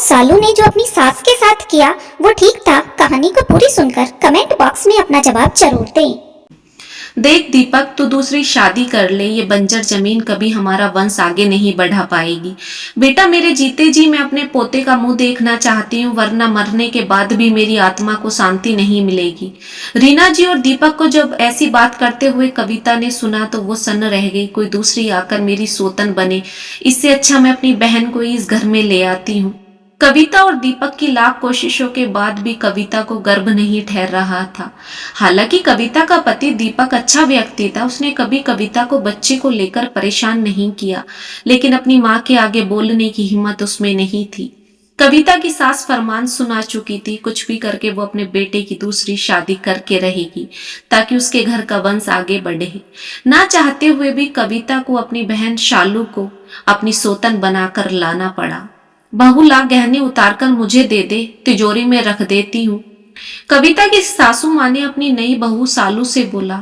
सालू ने जो अपनी सास के साथ किया वो ठीक था? कहानी को पूरी सुनकर कमेंट बॉक्स में अपना जवाब जरूर दें। देख दीपक, तू दूसरी शादी कर ले, ये बंजर जमीन कभी हमारा वंश आगे नहीं बढ़ा पाएगी। बेटा, मेरे जीते जी मैं अपने पोते का मुंह देखना चाहती हूँ, वरना मरने के बाद भी मेरी आत्मा को शांति नहीं मिलेगी। रीना जी और दीपक को जब ऐसी बात करते हुए कविता ने सुना तो वो सन्न रह गई। कोई दूसरी आकर मेरी सोतन बने, इससे अच्छा मैं अपनी बहन को ही इस घर में ले आती हूँ। कविता और दीपक की लाख कोशिशों के बाद भी कविता को गर्भ नहीं ठहर रहा था। हालांकि कविता का पति दीपक अच्छा व्यक्ति था, उसने कभी कविता को बच्चे को लेकर परेशान नहीं किया, लेकिन अपनी माँ के आगे बोलने की हिम्मत उसमें नहीं थी। कविता की सास फरमान सुना चुकी थी, कुछ भी करके वो अपने बेटे की दूसरी शादी करके रहेगी ताकि उसके घर का वंश आगे बढ़े। ना चाहते हुए भी कविता को अपनी बहन शालू को अपनी सोतन बनाकर लाना पड़ा। बहू ला गहने उतारकर मुझे दे दे, तिजोरी में रख देती हूँ। कविता की सासू माँ ने अपनी नई बहू सालू से बोला।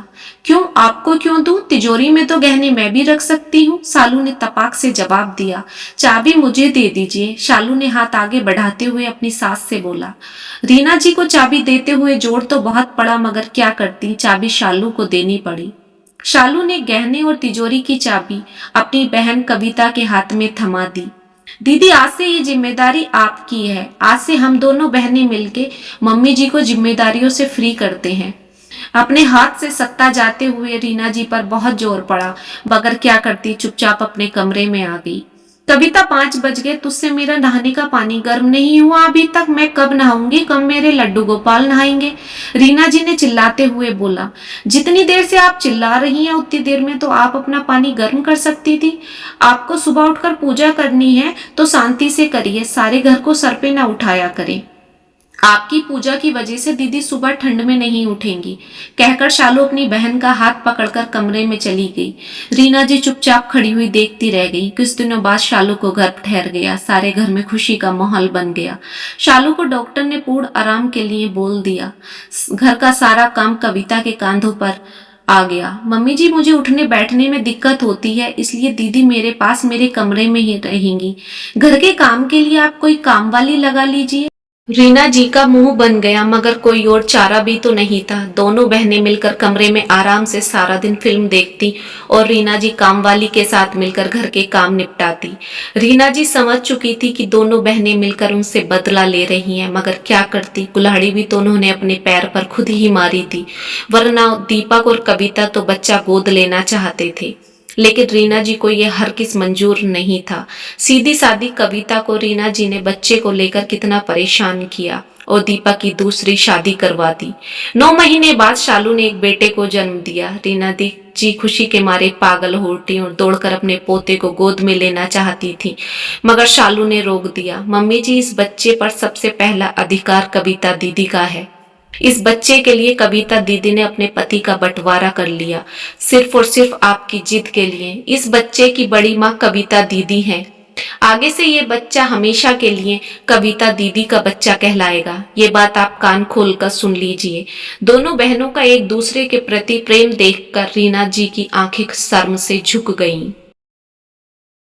क्यों, आपको क्यों दूं? तिजोरी में तो गहने मैं भी रख सकती हूँ, सालू ने तपाक से जवाब दिया। चाबी मुझे दे दीजिए, शालू ने हाथ आगे बढ़ाते हुए अपनी सास से बोला। रीना जी को चाबी देते हुए जोर तो बहुत पड़ा, मगर क्या करती, चाबी शालू को देनी पड़ी। शालू ने गहने और तिजोरी की चाबी अपनी बहन कविता के हाथ में थमा दी। दीदी, आज से ये जिम्मेदारी आपकी है। आज से हम दोनों बहनें मिलके मम्मी जी को जिम्मेदारियों से फ्री करते हैं। अपने हाथ से सत्ता जाते हुए रीना जी पर बहुत जोर पड़ा, मगर क्या करती, चुपचाप अपने कमरे में आ गई। कविता, 5 बज गए, तुझसे मेरा नहाने का पानी गर्म नहीं हुआ अभी तक। मैं कब नहाऊंगी? कब मेरे लड्डू गोपाल नहाएंगे? रीना जी ने चिल्लाते हुए बोला। जितनी देर से आप चिल्ला रही हैं उतनी देर में तो आप अपना पानी गर्म कर सकती थी। आपको सुबह उठकर पूजा करनी है तो शांति से करिए, सारे घर को सर पे ना उठाया करें। आपकी पूजा की वजह से दीदी सुबह ठंड में नहीं उठेंगी, कहकर शालू अपनी बहन का हाथ पकड़कर कमरे में चली गई। रीना जी चुपचाप खड़ी हुई देखती रह गई। कुछ दिनों बाद शालू को गर्भ ठहर गया, सारे घर में खुशी का माहौल बन गया। शालू को डॉक्टर ने पूर्ण आराम के लिए बोल दिया। घर का सारा काम कविता के कांधों पर आ गया। मम्मी जी, मुझे उठने बैठने में दिक्कत होती है, इसलिए दीदी मेरे पास मेरे कमरे में ही रहेंगी। घर के काम के लिए आप कोई काम वाली लगा लीजिए। रीना जी का मुंह बन गया, मगर कोई और चारा भी तो नहीं था। दोनों बहनें मिलकर कमरे में आराम से सारा दिन फिल्म देखती और रीना जी कामवाली के साथ मिलकर घर के काम निपटाती। रीना जी समझ चुकी थी कि दोनों बहनें मिलकर उनसे बदला ले रही हैं, मगर क्या करती, कुल्हाड़ी भी तो उन्होंने अपने पैर पर खुद ही मारी थी, वरना दीपक और कविता तो बच्चा गोद लेना चाहते थे। लेकिन रीना जी को यह हरगिज मंजूर नहीं था। सीधी सादी कविता को रीना जी ने बच्चे को लेकर कितना परेशान किया और दीपक की दूसरी शादी करवा दी। 9 महीने बाद शालू ने एक बेटे को जन्म दिया। रीना जी खुशी के मारे पागल हो उठी और दौड़कर अपने पोते को गोद में लेना चाहती थी, मगर शालू ने रोक दिया। मम्मी जी, इस बच्चे पर सबसे पहला अधिकार कविता दीदी का है। इस बच्चे के लिए कविता दीदी ने अपने पति का बंटवारा कर लिया, सिर्फ और सिर्फ आपकी जिद के लिए। इस बच्चे की बड़ी माँ कविता दीदी हैं। आगे से ये बच्चा हमेशा के लिए कविता दीदी का बच्चा कहलाएगा। ये बात आप कान खोलकर सुन लीजिए। दोनों बहनों का एक दूसरे के प्रति प्रेम देखकर रीना जी की आंखें शर्म से झुक गईं।